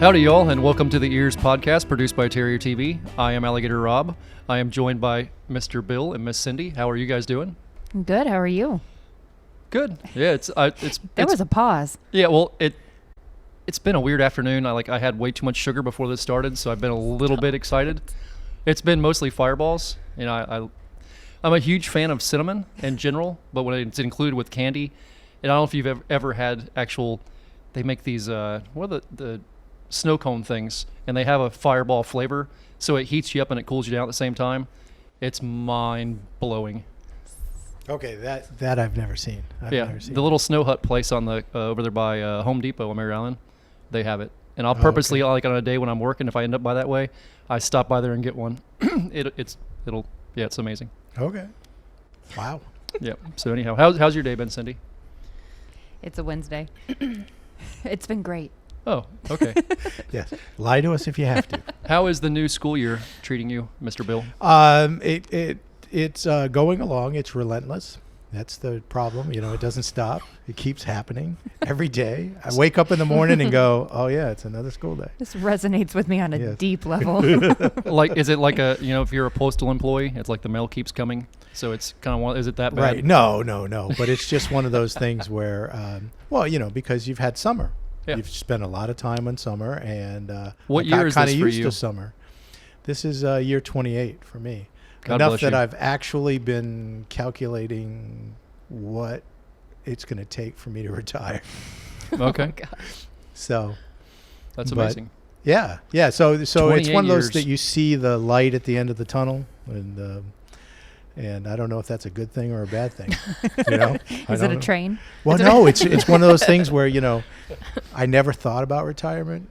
Howdy, y'all, and welcome to the EEARSS podcast produced by Terrier TV. I am Alligator Rob. I am joined by Mr. Bill and Miss Cindy. How are you guys doing? Good. How are you? Good. Yeah, There was a pause. Yeah, well, it's been a weird afternoon. I had way too much sugar before this started, so I've been a little bit excited. It's been mostly fireballs. You know, I'm a huge fan of cinnamon in general, but when it's included with candy, and I don't know if you've ever had actual. They make these what are the snow cone things, and they have a fireball flavor, so it heats you up and it cools you down at the same time. It's mind blowing. Okay, that I've never seen. The little snow hut place on the over there by Home Depot on Mary Island, they have it, and I'll purposely like on a day when I'm working, if I end up by that way, I stop by there and get one. It's amazing. Okay. Wow. Yeah. So anyhow, how's your day been, Cindy? It's a Wednesday. It's been great. Oh, okay. Yes. Lie to us if you have to. How is the new school year treating you, Mr. Bill? It's going along. It's relentless. That's the problem. You know, it doesn't stop. It keeps happening every day. I wake up in the morning and go, oh yeah, it's another school day. This resonates with me on a deep level. Like, is it like if you're a postal employee, it's like the mail keeps coming. So it's kind of, is it that bad? Right. No. But it's just one of those things where, because you've had summer. Yeah. You've spent a lot of time on summer, and what year is this for you? Kind of used to summer. This is year 28 for me. God Enough bless that you. I've actually been calculating what it's going to take for me to retire. Okay. Oh, So that's amazing. Yeah. So it's one of those years. that you see the light at the end of the tunnel, and I don't know if that's a good thing or a bad thing. You know? Is it a train? Well, no, it's one of those things where, I never thought about retirement,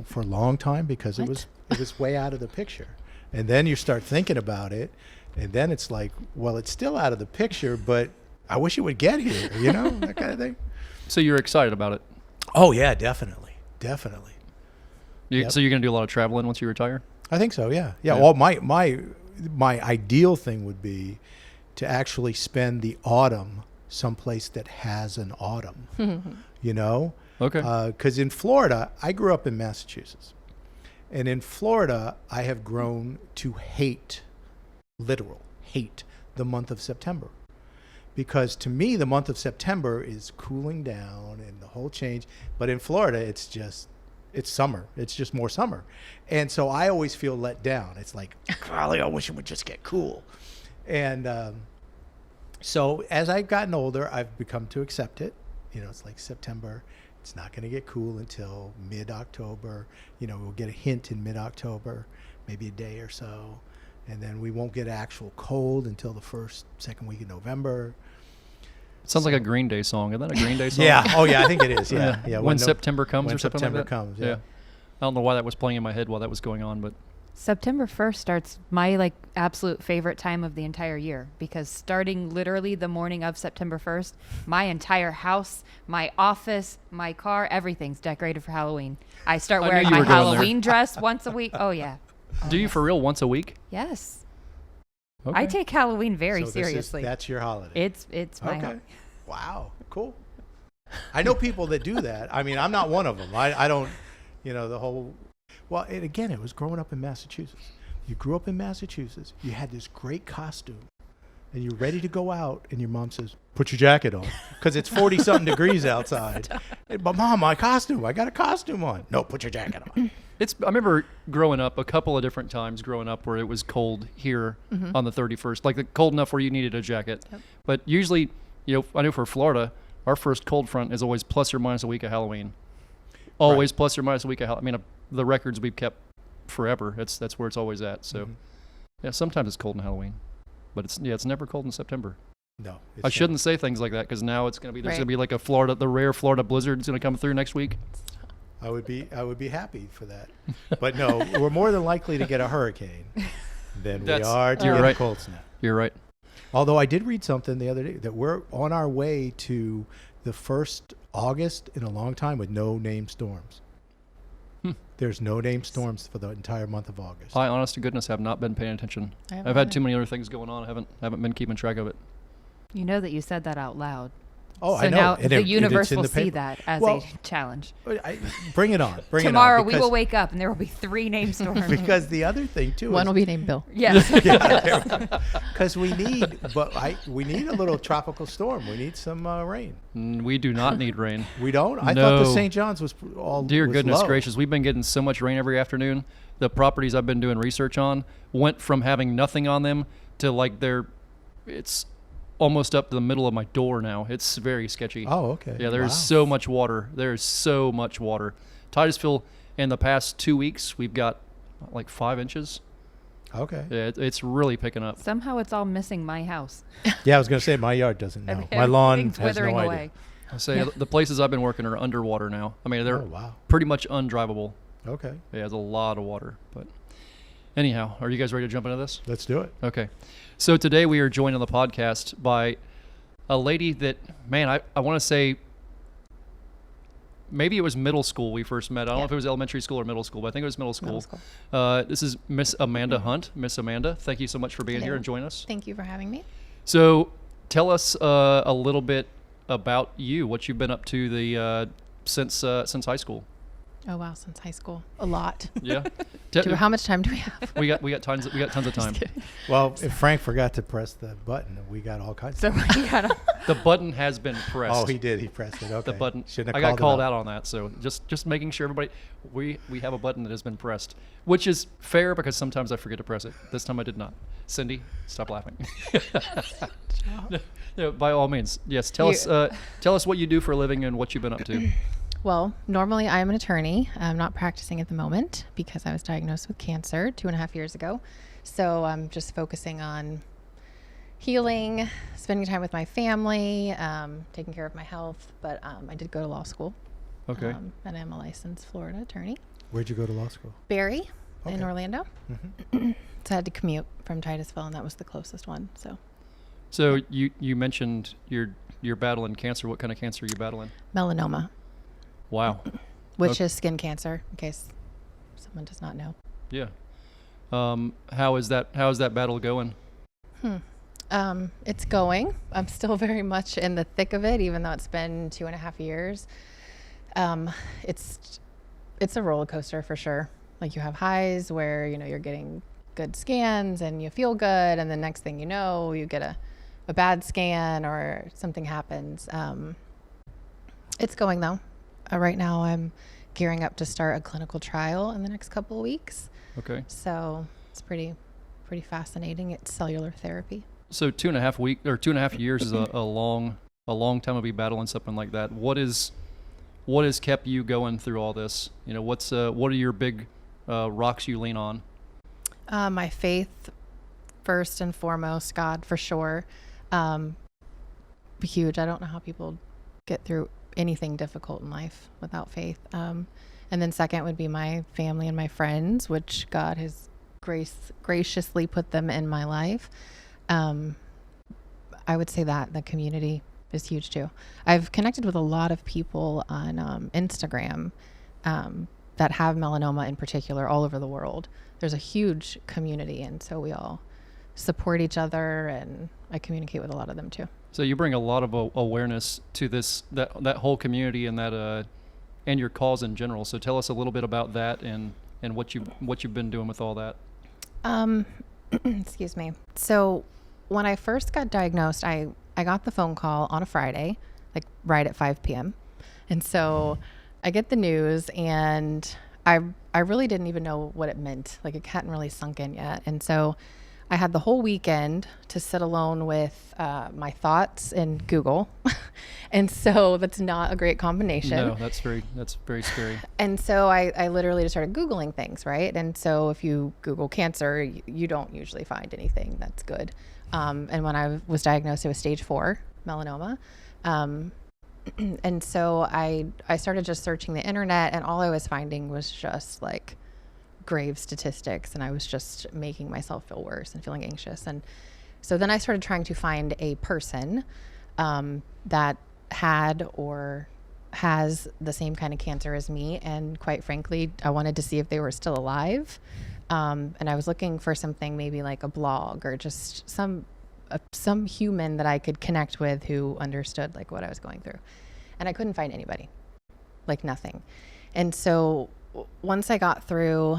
for a long time because it was way out of the picture. And then you start thinking about it, and then it's like, well, it's still out of the picture, but I wish it would get here, that kind of thing. So you're excited about it? Oh, yeah, definitely. Yep. So you're going to do a lot of traveling once you retire? I think so, yeah. Yeah, well, my ideal thing would be to actually spend the autumn someplace that has an autumn, Okay. Because in Florida, I grew up in Massachusetts. And in Florida, I have grown to hate the month of September. Because to me, the month of September is cooling down and the whole change. But in Florida, it's summer. It's just more summer. And so I always feel let down. It's like, golly, I wish it would just get cool. And so as I've gotten older, I've become to accept it. It's like September. It's not going to get cool until mid-October. We'll get a hint in mid-October, maybe a day or so. And then we won't get actual cold until the second week of November. Sounds like a Green Day song. Isn't that a Green Day song? Yeah. Oh, yeah, I think it is. Yeah. When September comes or something September like that? comes, yeah. I don't know why that was playing in my head while that was going on, but September 1st starts my absolute favorite time of the entire year, because starting literally the morning of September 1st, my entire house, my office, my car, everything's decorated for Halloween. I start I knew wearing you my were going there. Halloween dress once a week. Oh, yeah. do you for real once a week? Yes. Okay. I take Halloween very So seriously. That's your holiday. It's my okay. Wow. Cool. I know people that do that. I mean, I'm not one of them. I don't, the whole. Well, it was growing up in Massachusetts. You grew up in Massachusetts. You had this great costume, and you're ready to go out, and your mom says, "Put your jacket on," because it's 40-something degrees outside. But Mom, my costume. I got a costume on. No, put your jacket on. I remember growing up a couple of different times growing up where it was cold here on the 31st, like cold enough where you needed a jacket. Yep. But usually, I know for Florida, our first cold front is always plus or minus a week of Halloween. Always right. Plus or minus a week of Halloween. I mean, the records we've kept forever. That's where it's always at. So, yeah, sometimes it's cold in Halloween, but it's never cold in September. No, I shouldn't say things like that because now it's gonna be there's gonna be like the rare Florida blizzard is gonna come through next week. I would be happy for that, but no, we're more than likely to get a hurricane than we are to get a cold snap. You're right. Although I did read something the other day that we're on our way to the first August in a long time with no named storms. There's no named storms for the entire month of August. I, honest to goodness, have not been paying attention. I've had too many other things going on. I haven't been keeping track of it. You know that you said that out loud. Oh, So I know. now And the it's universe in will the see paper. that as Well, a challenge. Bring it on. Bring Tomorrow it on. we will wake up and there will be 3 names stormed. Because the other thing too One is will be named Bill. Yes. because we need a little tropical storm. We need some rain. We do not need rain. We don't. I thought the No. St. John's was all. Dear was goodness low. gracious, we've been getting so much rain every afternoon. The properties I've been doing research on went from having nothing on them to like it's almost up to the middle of my door now. It's very sketchy. Oh, okay. Yeah, there's Wow. so much water. There's so much water. Titusville, in the past 2 weeks, we've got like 5 inches. Okay. Yeah, it's really picking up. Somehow it's all missing my house. Yeah, I was going to say my yard doesn't know. My lawn Everything's has no withering idea. away. I say the places I've been working are underwater now. I mean, they're Oh, wow. pretty much undrivable. Okay. Yeah, there's a lot of water. But anyhow, are you guys ready to jump into this? Let's do it. Okay. So today we are joined on the podcast by a lady that, man, I want to say maybe it was middle school we first met. I don't know if it was elementary school or middle school, but I think it was middle school. Middle school. This is Miss Amanda Hunt. Miss Amanda, thank you so much for being here Hello. and joining us. Thank you for having me. So tell us a little bit about you, what you've been up to since high school. Oh wow, since high school, a lot. Yeah. How much time do we have? we got tons of time. Well, if Frank forgot to press the button, we got all kinds So of. we gotta. The button has been pressed. Oh, he did. He pressed it. Okay. The button. Shouldn't I have got called him out on that, so just making sure everybody we have a button that has been pressed, which is fair because sometimes I forget to press it. This time I did not. Cindy, stop laughing. No, by all means, yes. Tell us what you do for a living and what you've been up to. Well, normally I'm an attorney. I'm not practicing at the moment because I was diagnosed with cancer 2.5 years ago. So I'm just focusing on healing, spending time with my family, taking care of my health. But I did go to law school. Okay. And I'm a licensed Florida attorney. Where'd you go to law school? Barry in Okay. Orlando. Mm-hmm. So I had to commute from Titusville, and that was the closest one. So you mentioned you're battling cancer. What kind of cancer are you battling? Melanoma, Wow. which Okay. is skin cancer, in case someone does not know. Yeah. How is that battle going? It's going. I'm still very much in the thick of it, even though it's been 2.5 years. It's a roller coaster for sure. Like you have highs where, you're getting good scans and you feel good. And the next thing you know, you get a bad scan or something happens. It's going though. Right now I'm gearing up to start a clinical trial in the next couple of weeks. Okay. So it's pretty fascinating. It's cellular therapy. So 2.5 years is a long time to be battling something like that. What has kept you going through all this? What are your big rocks you lean on? My faith, first and foremost, God for sure. Huge. I don't know how people get through anything difficult in life without faith. And then second would be my family and my friends, which God has graciously put them in my life. I would say that the community is huge too. I've connected with a lot of people on Instagram that have melanoma in particular all over the world. There's a huge community, and so we all support each other, and I communicate with a lot of them too. So you bring a lot of awareness to that whole community and and your cause in general. So tell us a little bit about that and what you've been doing with all that. Excuse me. So when I first got diagnosed, I got the phone call on a Friday, like right at 5 p.m. And so I get the news, and I really didn't even know what it meant. Like it hadn't really sunk in yet. And so I had the whole weekend to sit alone with my thoughts in Google. And so that's not a great combination. No, that's very scary. And so I literally just started Googling things, right? And so if you Google cancer, you don't usually find anything that's good. And when I was diagnosed, it was stage 4 melanoma. And so I started just searching the internet, and all I was finding was just like grave statistics, and I was just making myself feel worse and feeling anxious. And so then I started trying to find a person that had or has the same kind of cancer as me. And quite frankly, I wanted to see if they were still alive. And I was looking for something maybe like a blog or just some some human that I could connect with who understood like what I was going through. And I couldn't find anybody, like nothing. And so once I got through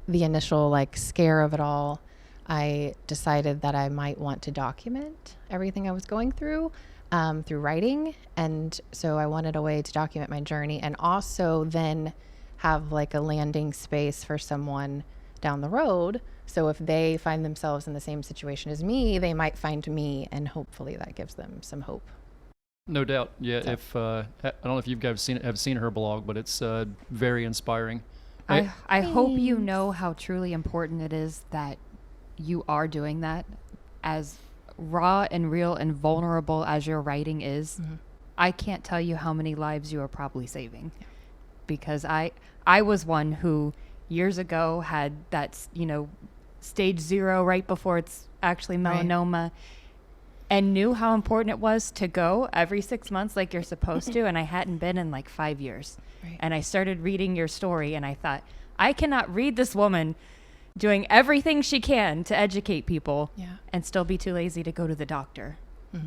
the initial like scare of it all, I decided that I might want to document everything I was going through writing. And so I wanted a way to document my journey and also then have like a landing space for someone down the road. So if they find themselves in the same situation as me, they might find me, and hopefully that gives them some hope. No doubt. Yeah. So. If I don't know if you guys have seen her blog, but it's very inspiring. I hope you know how truly important it is that you are doing that. As raw and real and vulnerable as your writing is, I can't tell you how many lives you are probably saving. Yeah. Because I was one who years ago had that, stage 0 right before it's actually melanoma. Right. And knew how important it was to go every 6 months like you're supposed to. And I hadn't been in like 5 years. Right. And I started reading your story and I thought, I cannot read this woman doing everything she can to educate people and still be too lazy to go to the doctor.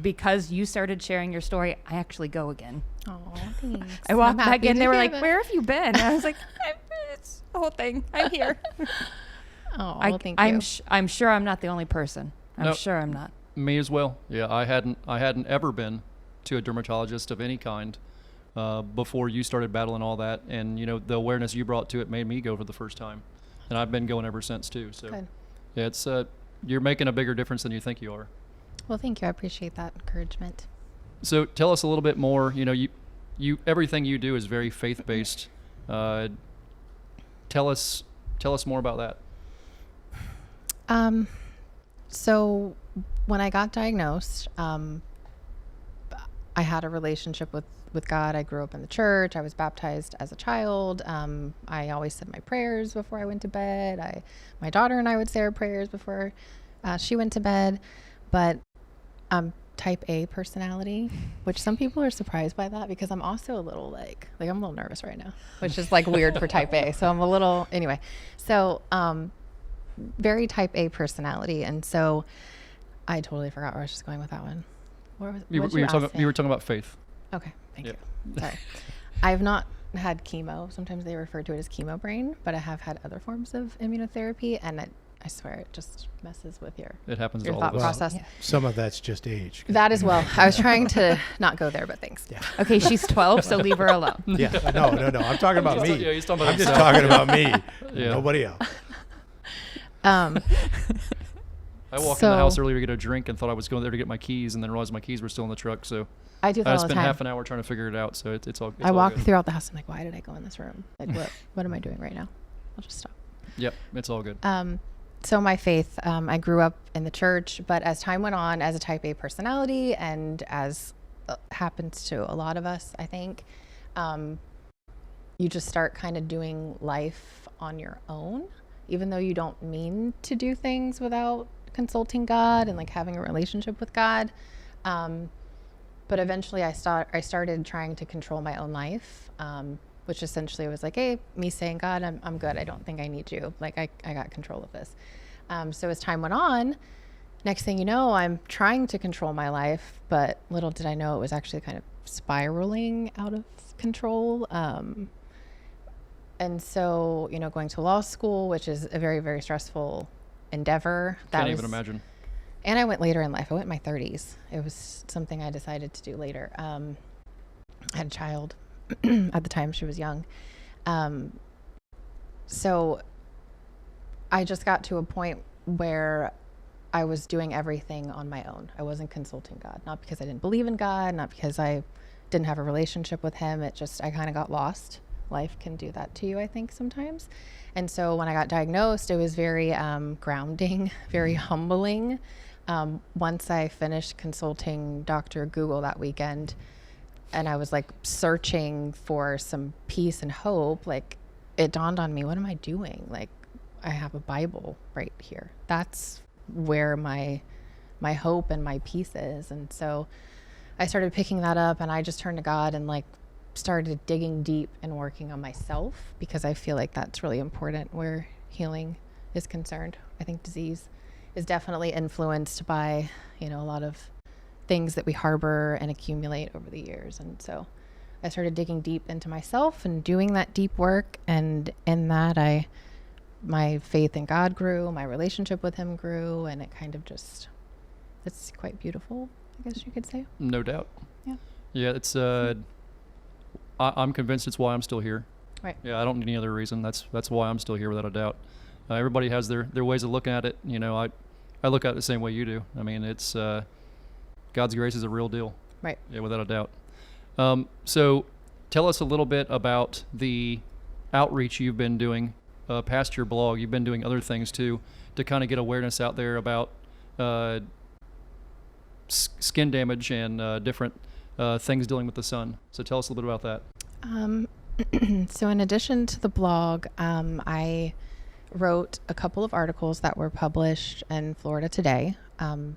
Because you started sharing your story, I actually go again. Oh, thanks. I walked back in, they were like, where have you been? And I was like, it's the whole thing. I'm here. Oh, thank you. I'm sure I'm not the only person. I'm sure I'm not. Me as well. Yeah, I hadn't ever been to a dermatologist of any kind before you started battling all that, and the awareness you brought to it made me go for the first time, and I've been going ever since too. So, good. Yeah, it's you're making a bigger difference than you think you are. Well, thank you. I appreciate that encouragement. So, tell us a little bit more. You everything you do is very faith based. Tell us more about that. So when I got diagnosed, I had a relationship with God. I grew up in the church. I was baptized as a child. I always said my prayers before I went to bed. My daughter and I would say our prayers before she went to bed. But I'm type A personality, which some people are surprised by that because I'm also a little like I'm a little nervous right now, which is like weird for type A. So I'm a little, anyway. So very type A personality. And so I totally forgot where I was just going with that one. You were talking about faith. Okay, thank you. Sorry. I've not had chemo. Sometimes they refer to it as chemo brain, but I have had other forms of immunotherapy, and I swear it just messes with your thought process. Yeah. Some of that's just age. That as well. I was trying to not go there, but thanks. Yeah. Okay, she's 12, so leave her alone. Yeah. No. I'm talking about me. He's talking about I'm just talking about me. Yeah. Nobody else. I walked in the house earlier to get a drink and thought I was going there to get my keys, and then realized my keys were still in the truck. So I do that all the time. I spent half an hour trying to figure it out. So it's all. I walk throughout the house. I'm like, why did I go in this room? Like, what am I doing right now? I'll just stop. Yep, it's all good. So my faith, I grew up in the church, but as time went on, as a type A personality, and as happens to a lot of us, I think, you just start kind of doing life on your own, even though you don't mean to do things without consulting God and like having a relationship with God. But eventually I started trying to control my own life, which essentially was like, hey, me saying, God, I'm good. I don't think I need you. Like I got control of this. So as time went on, next thing you know, I'm trying to control my life, but little did I know it was actually kind of spiraling out of control. And so, going to law school, which is a very, very stressful endeavor. Can't even imagine. And I went later in life. I went in my 30s. It was something I decided to do later. I had a child. At the time, she was young. So I just got to a point where I was doing everything on my own. I wasn't consulting God, not because I didn't believe in God, not because I didn't have a relationship with him. I kind of got lost. Life can do that to you, I think, sometimes. And so when I got diagnosed, it was very grounding, very humbling. Once I finished consulting Dr. Google that weekend, and I was like searching for some peace and hope, like it dawned on me, what am I doing? Like I have a Bible right here. That's where my hope and my peace is. And so I started picking that up, and I just turned to God and like started digging deep and working on myself, because I feel like that's really important where healing is concerned. I think disease is definitely influenced by, a lot of things that we harbor and accumulate over the years. And so I started digging deep into myself and doing that deep work. And in that, my faith in God grew, my relationship with him grew, and it kind of just, it's quite beautiful, I guess you could say. No doubt. Yeah. Yeah, it's I'm convinced it's why I'm still here. Right. Yeah, I don't need any other reason. That's why I'm still here, without a doubt. Everybody has their ways of looking at it. I look at it the same way you do. I mean, it's God's grace is a real deal. Right. Yeah, without a doubt. So tell us a little bit about the outreach you've been doing past your blog. You've been doing other things too to kind of get awareness out there about skin damage and different things dealing with the sun. So tell us a little bit about that. So in addition to the blog, I wrote a couple of articles that were published in Florida Today. And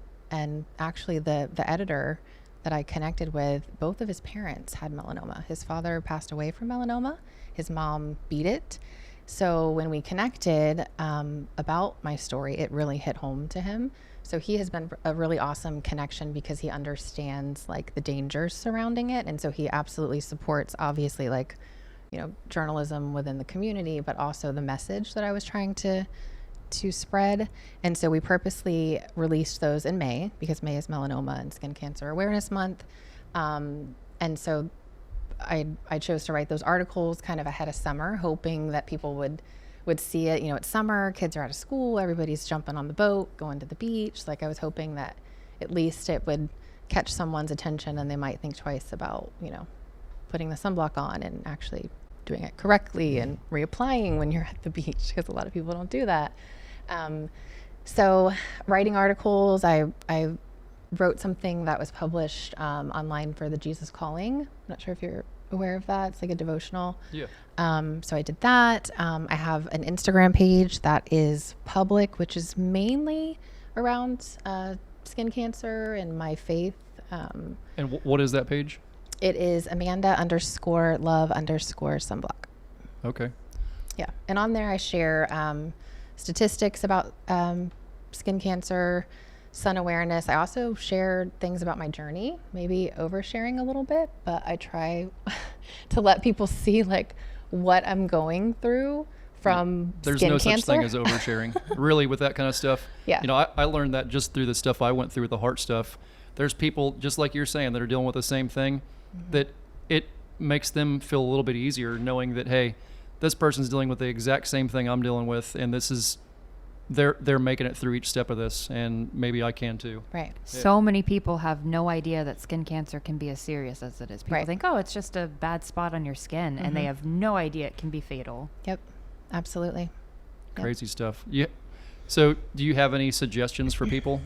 actually the editor that I connected with, both of his parents had melanoma. His father passed away from melanoma. His mom beat it. So when we connected about my story, it really hit home to him. So he has been a really awesome connection because he understands like the dangers surrounding it. And so he absolutely supports, obviously, like, journalism within the community, but also the message that I was trying to spread. And so we purposely released those in May because May is Melanoma and Skin Cancer Awareness Month. And so I chose to write those articles kind of ahead of summer, hoping that people would see it. It's summer, kids are out of school, everybody's jumping on the boat, going to the beach. Like, I was hoping that at least it would catch someone's attention and they might think twice about, putting the sunblock on and actually doing it correctly and reapplying when you're at the beach, because a lot of people don't do that. So writing articles, I wrote something that was published online for the Jesus Calling. I'm not sure if you're aware of that. It's like a devotional. Yeah. So I did that. I have an Instagram page that is public, which is mainly around skin cancer and my faith. And what is that page? It is Amanda_love_sunblock. Okay. Yeah. And on there I share statistics about skin cancer, sun awareness. I also share things about my journey, maybe oversharing a little bit, but I try to let people see like what I'm going through from There's skin no cancer. such thing as oversharing, really, with that kind of stuff. Yeah. I learned that just through the stuff I went through with the heart stuff. There's people, just like you're saying, that are dealing with the same thing, that it makes them feel a little bit easier knowing that, hey, this person's dealing with the exact same thing I'm dealing with, and this is, they're making it through each step of this, and maybe I can too. Right. So many people have no idea that skin cancer can be as serious as it is. People Right. think, oh, it's just a bad spot on your skin, and they have no idea it can be fatal. Yep. Absolutely. Crazy stuff. Yeah. So do you have any suggestions for people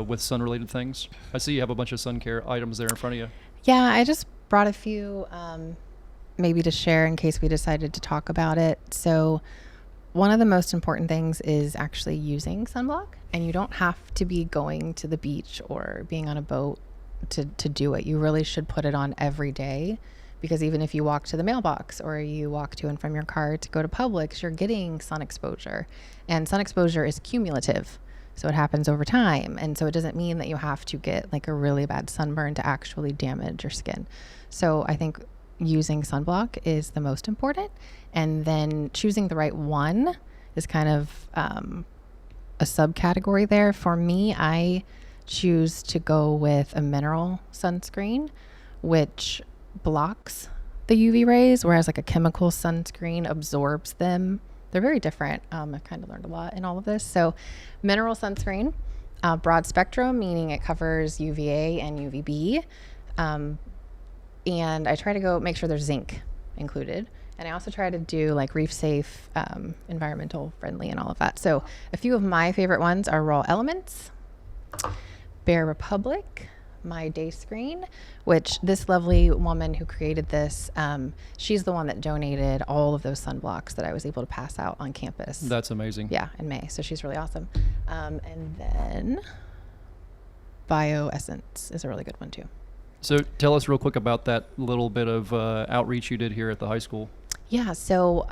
with sun-related things? I see you have a bunch of sun care items there in front of you. Yeah, I just brought a few maybe to share in case we decided to talk about it. So one of the most important things is actually using sunblock, and you don't have to be going to the beach or being on a boat to do it. You really should put it on every day, because even if you walk to the mailbox or you walk to and from your car to go to Publix, you're getting sun exposure, and sun exposure is cumulative. So it happens over time. And so it doesn't mean that you have to get like a really bad sunburn to actually damage your skin. So I think using sunblock is the most important. And then choosing the right one is kind of a subcategory there. For me, I choose to go with a mineral sunscreen, which blocks the UV rays, whereas like a chemical sunscreen absorbs them. They're very different. I've kind of learned a lot in all of this. So mineral sunscreen, broad spectrum, meaning it covers UVA and UVB. And I try to make sure there's zinc included. And I also try to do like reef safe, environmental friendly and all of that. So a few of my favorite ones are Raw Elements, Bare Republic, My Day Screen, which this lovely woman who created this, she's the one that donated all of those sunblocks that I was able to pass out on campus. That's amazing. Yeah, in May. So she's really awesome. And then BioEssence is a really good one too. So tell us real quick about that little bit of outreach you did here at the high school. Yeah, so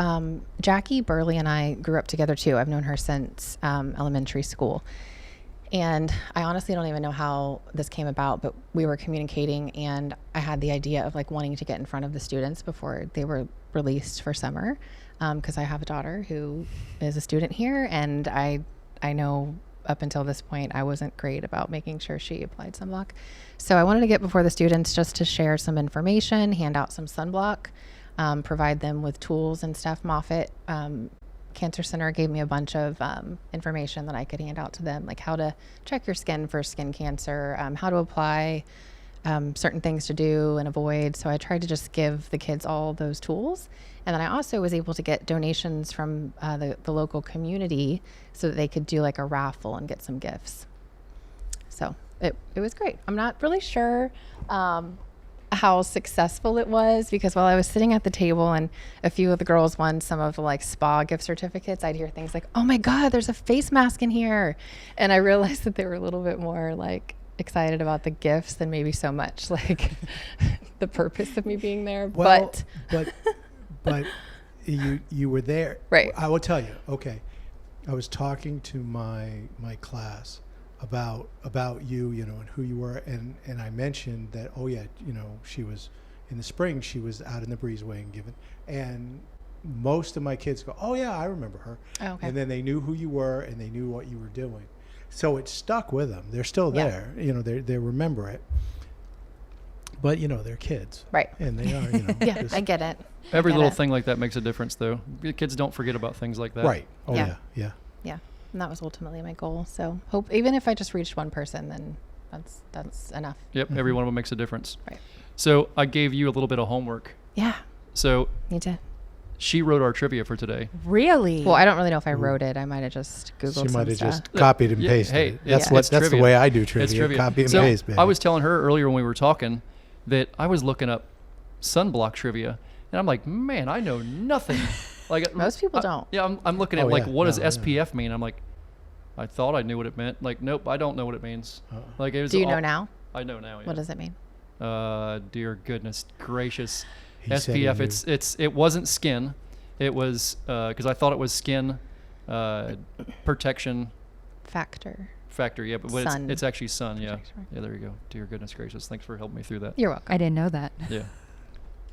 Jackie Burley and I grew up together too. I've known her since elementary school. And I honestly don't even know how this came about, but we were communicating and I had the idea of like wanting to get in front of the students before they were released for summer. Cause I have a daughter who is a student here, and I know up until this point, I wasn't great about making sure she applied sunblock. So I wanted to get before the students just to share some information, hand out some sunblock, provide them with tools and stuff. Moffitt Cancer Center gave me a bunch of information that I could hand out to them, like how to check your skin for skin cancer, how to apply, certain things to do and avoid. So I tried to just give the kids all those tools. And then I also was able to get donations from the local community so that they could do like a raffle and get some gifts. So it was great. I'm not really sure how successful it was, because while I was sitting at the table and a few of the girls won some of the like spa gift certificates, I'd hear things like, oh my God, there's a face mask in here. And I realized that they were a little bit more like excited about the gifts than maybe so much like the purpose of me being there. Well, but you were there. Right. I will tell you. Okay. I was talking to my class about you, and who you were, and I mentioned that, oh yeah, she was in the spring, she was out in the breezeway and given, and most of my kids go, oh yeah, I remember her. Oh, okay. And then they knew who you were and they knew what you were doing. So it stuck with them. They're still there. They remember it. But they're kids. Right. And they are, Yeah, I get it. Every I get little it. thing like that makes a difference, though. The kids don't forget about things like that. Right. Oh Yeah. yeah. Yeah. And that was ultimately my goal. So hope, even if I just reached one person, then that's enough. Yep. Every one of them makes a difference. Right. So I gave you a little bit of homework. Yeah. So Me too. she wrote our trivia for today. Really? Well, I don't really know if I wrote it. I might have just Googled She some might have stuff. just copied and Yeah, pasted. hey, it. That's it's that's the trivia. way I do trivia. It's trivia. Copy and So paste, baby. I was telling her earlier when we were talking that I was looking up sunblock trivia, and I'm like, man, I know nothing. Like Most people don't. Yeah, I'm looking at Oh, like, yeah. what does No, yeah. SPF mean? I'm like, I thought I knew what it meant. Like, nope, I don't know what it means. Like, it was Do you know now? I know now. Yeah. What does it mean? Dear goodness gracious, He said he SPF. knew. It wasn't skin. It was because I thought it was skin protection Factor. factor. Yeah, but Sun. it's actually sun. Yeah. Protection. Yeah, there you go. Dear goodness gracious, thanks for helping me through that. You're welcome. I didn't know that. Yeah.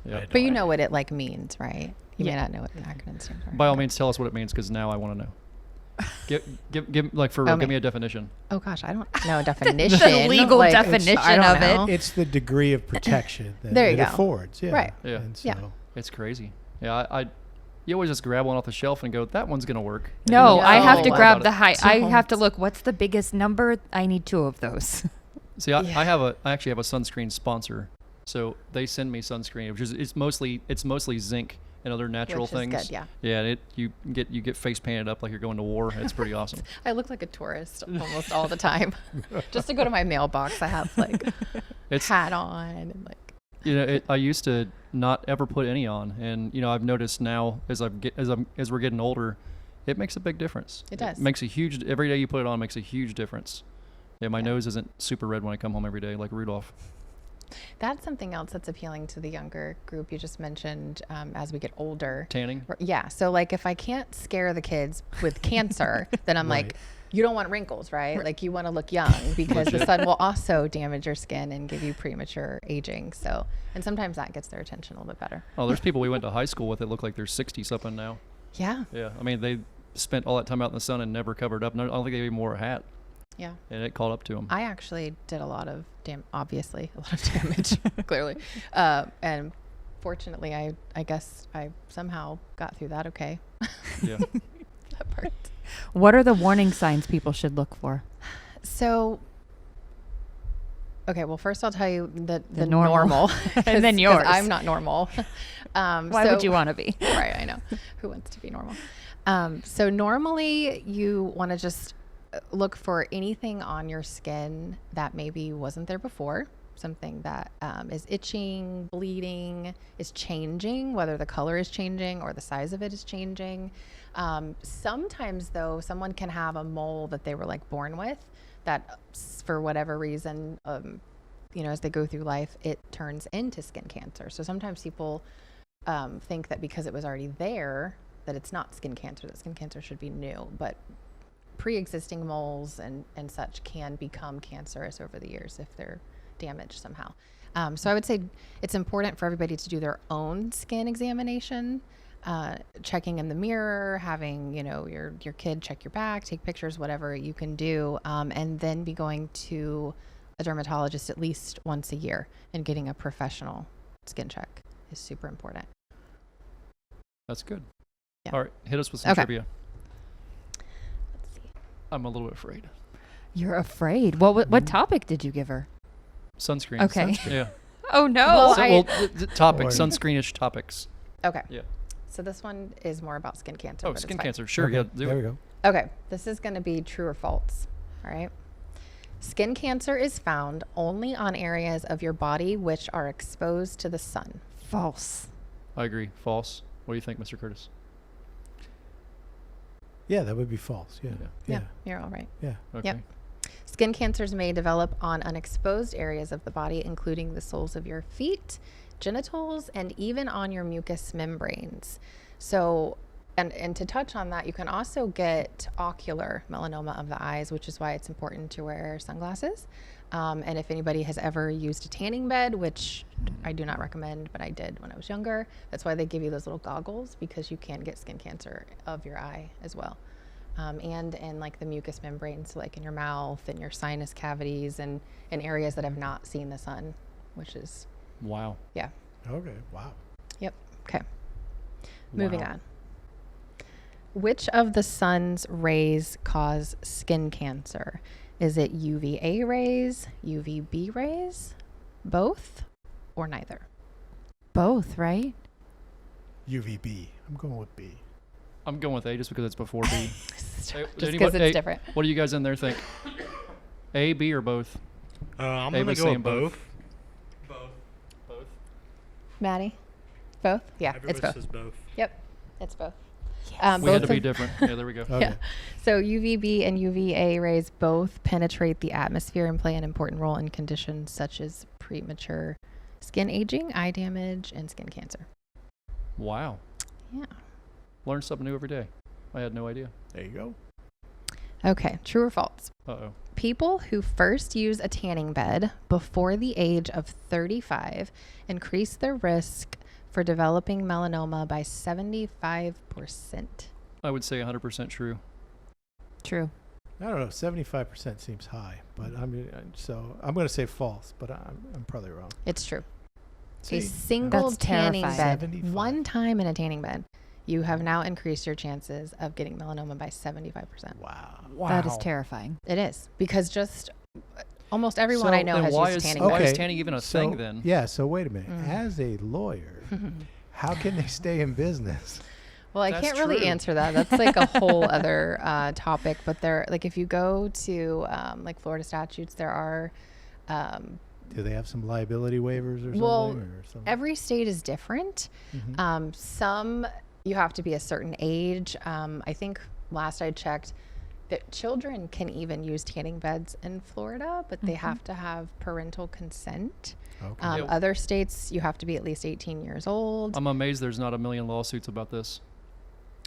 Yeah. But you know what it like means, right? You may Yeah. not know what the acronym stands for. By all means, tell us what it means, because now I want to know. Give like for real. Oh, Give me. me a definition. Oh gosh, I don't know a definition. The legal Like, definition I don't of it. know. It's the degree of protection that There you it go. affords. Yeah. Right. Yeah. And so, Yeah. It's crazy. Yeah, I you always just grab one off the shelf and go, that one's gonna work. And No, you don't I think have to about grab it. the height. I have to Don't. look. What's the biggest number? I need 2 of those. See, I Yeah. I actually have a sunscreen sponsor, so they send me sunscreen, which is it's mostly zinc and other natural Which is things. good, yeah. Yeah, and you get face painted up like you're going to war. It's pretty awesome. I look like a tourist almost all the time. Just to go to my mailbox, I have like It's hat on and like. I used to not ever put any on, and I've noticed now as we're getting older, it makes a big difference. It does. Makes a huge every day you put it on makes a huge difference. Yeah, my Yeah. nose isn't super red when I come home every day like Rudolph. That's something else that's appealing to the younger group you just mentioned. As we get older, Tanning. Yeah. So like, if I can't scare the kids with cancer, then I'm Right. like, you don't want wrinkles, right? Like you want to look young, because the sun will also damage your skin and give you premature aging. So, and sometimes that gets their attention a little bit better. Oh, there's people we went to high school with that look like they're 60 something now. Yeah. Yeah, I mean they spent all that time out in the sun and never covered up. No, I don't think they even wore a hat, Yeah. and it caught up to them. I actually did a lot of obviously a lot of damage, clearly. And fortunately, I guess I somehow got through that okay. Yeah. That part. What are the warning signs people should look for? So, okay, well, first I'll tell you the The normal. And then 'cause yours. I'm not normal. Why would you want to be? Right, I know. Who wants to be normal? So normally you want to just look for anything on your skin that maybe wasn't there before. Something that is itching, bleeding, is changing, whether the color is changing or the size of it is changing. Sometimes though, someone can have a mole that they were like born with that for whatever reason, as they go through life, it turns into skin cancer. So sometimes people think that because it was already there, that it's not skin cancer, that skin cancer should be new. But pre-existing moles and such can become cancerous over the years if they're damaged somehow. So I would say it's important for everybody to do their own skin examination, checking in the mirror, having, your kid check your back, take pictures, whatever you can do, and then be going to a dermatologist at least once a year and getting a professional skin check is super important. That's good. Yeah. All right, hit us with some Okay. trivia. Let's see. I'm a little bit afraid. You're afraid. What topic did you give her? Sunscreen. Okay. Yeah. Oh no. Well, Topics, Or- sunscreenish topics. Okay. Yeah. So this one is more about skin cancer. Oh, but it's skin fine. cancer. Sure. Okay, Yeah. Do there it. we go. Okay, this is going to be true or false. All right. Skin cancer is found only on areas of your body which are exposed to the sun. False. I agree. False. What do you think, Mr. Curtis? Yeah, that would be false. Yeah. Yeah. Yeah, you're all right. Yeah. Okay. Yep. Skin cancers may develop on unexposed areas of the body, including the soles of your feet, genitals, and even on your mucous membranes. So, and to touch on that, you can also get ocular melanoma of the eyes, which is why it's important to wear sunglasses. And if anybody has ever used a tanning bed, which I do not recommend, but I did when I was younger, that's why they give you those little goggles, because you can get skin cancer of your eye as well. And in like the mucous membranes, so like in your mouth and your sinus cavities and in areas that have not seen the sun, which is, Wow. yeah. Okay. Wow. Yep. Okay. Moving Wow. on. Which of the sun's rays cause skin cancer? Is it UVA rays, UVB rays, both, or neither? Both, right? UVB. I'm going with B. I'm going with A just because it's before B. Hey, Just anybody- because it's hey, different. What do you guys in there think? A, B, or both? I'm Ava going to go saying with both. both. Both. Maddie? Both? Yeah, Everyone it's both. says both. Yep, it's both. We had to Both be of- different. Yeah, there we go. Okay. Yeah. So UVB and UVA rays both penetrate the atmosphere and play an important role in conditions such as premature skin aging, eye damage, and skin cancer. Wow. Yeah. Learn something new every day. I had no idea. There you go. Okay, true or false? Uh-oh. People who first use a tanning bed before the age of 35 increase their risk for developing melanoma by 75%. I would say 100% true. True. I don't know. 75% seems high, but so I'm going to say false, but I'm probably wrong. It's true. See, A single That's tanning terrifying. bed, 75. one time in a tanning bed, you have now increased your chances of getting melanoma by 75%. Wow. That is terrifying. It is, because just almost everyone So I know then has why used is- tanning why beds. is tanning even a so, thing then? Yeah. So wait a minute. Mm. As a lawyer, how can they stay in business? Well, I That's can't really true. answer that. That's like a whole other topic. But there, like, if you go to like Florida statutes, there are. Do they have some liability waivers or something? Well, or something? Every state is different. Mhm. Some you have to be a certain age. I think last I checked, that children can even use tanning beds in Florida, but they have to have parental consent. Okay. Yeah. Other states, you have to be at least 18 years old. I'm amazed there's not a million lawsuits about this.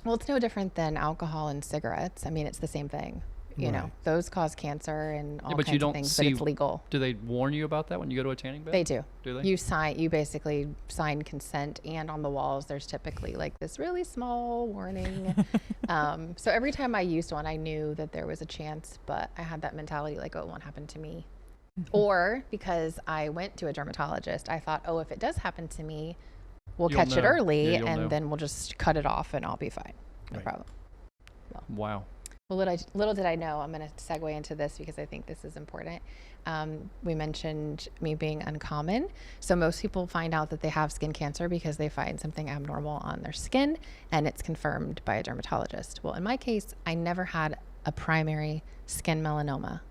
Well, it's no different than alcohol and cigarettes. I mean, it's the same thing. You know, Right. those cause cancer and all but you kinds don't of things, see- but it's legal. Do they warn you about that when you go to a tanning bed? They do. Do they? You basically sign consent, and on the walls there's typically like this really small warning. So every time I used one, I knew that there was a chance, but I had that mentality like, oh, it won't happen to me. Or because I went to a dermatologist, I thought, oh, if it does happen to me, we'll You'll catch it know. early, Yeah, you'll and know. then we'll just cut it off and I'll be fine. No Right. problem. Wow. Well, little did I know, I'm going to segue into this because I think this is important. We mentioned me being uncommon. So most people find out that they have skin cancer because they find something abnormal on their skin and it's confirmed by a dermatologist. Well, in my case, I never had a primary skin melanoma,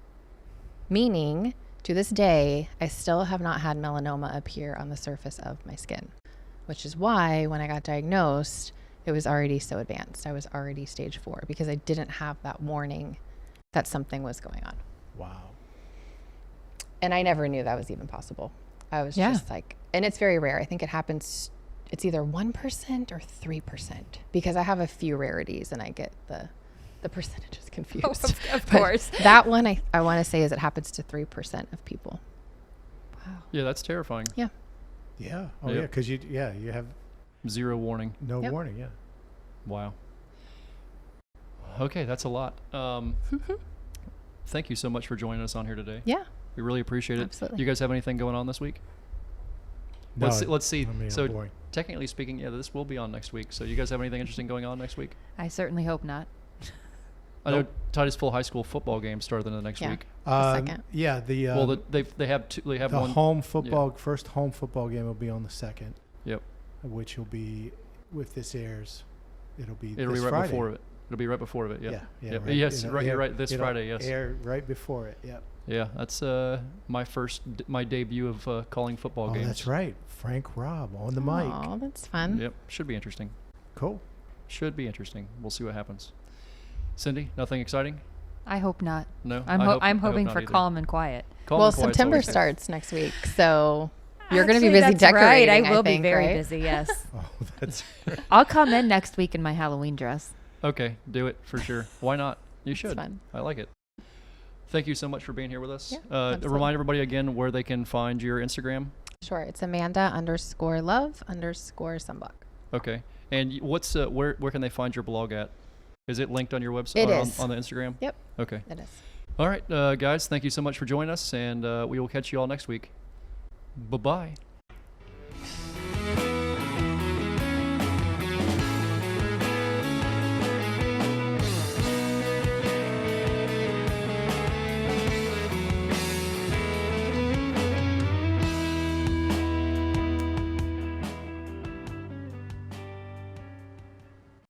meaning to this day, I still have not had melanoma appear on the surface of my skin, which is why when I got diagnosed, it was already so advanced. I was already stage 4 because I didn't have that warning that something was going on. Wow. And I never knew that was even possible. I was Yeah. just like, and it's very rare. I think it happens, it's either 1% or 3% because I have a few rarities and I get the The percentage is confused. Of But course. that one I want to say is it happens to 3% of people. Wow. Yeah, that's terrifying. Yeah. Oh Yep. yeah, because you have Zero warning. no Yep. warning. Yeah. Wow. Okay, that's a lot. Thank you so much for joining us on here today. Yeah. We really appreciate it. Absolutely. You guys have anything going on this week? No, Let's see. I mean, So boring. technically speaking, yeah, this will be on next week. So you guys have anything interesting going on next week? I certainly hope not. I know Nope. Titusville High School football game started in the next Yeah. week. second. Yeah, the Well, they have two. They have the one. home football first home football game will be on the 2nd, Yep. which will be if this airs, it'll be It'll this be right Friday. before it. It'll be right before it. Yep. Yeah. Yep. Right, Yes. it'll Right. You're air- right. This it'll Friday. Yes. Air right before it. Yep. Yeah. That's my debut of calling football Oh, games. that's right. Frank Robb on the mic. Oh, that's fun. Yep. Should be interesting. Cool. Should be interesting. We'll see what happens. Cindy, nothing exciting? I hope not. No. I'm I hope hoping not for either. calm and quiet. Calm Well, and quiet's September always good. starts next week, so you're going to be Actually, busy that's decorating. Right. I will think, be very right? busy. Yes. Oh, that's I'll come in next week in my Halloween dress. Okay, do it for sure. Why not? You should. fun. I like it. Thank you so much for being here with us. Yeah, Remind absolutely. everybody again where they can find your Instagram. Sure. It's Amanda_love_sunblock. Okay. And what's where can they find your blog at? Is it linked on your website? It or is. on the Instagram? Yep. Okay. It is. All right, guys. Thank you so much for joining us, and we will catch you all next week. Bye-bye.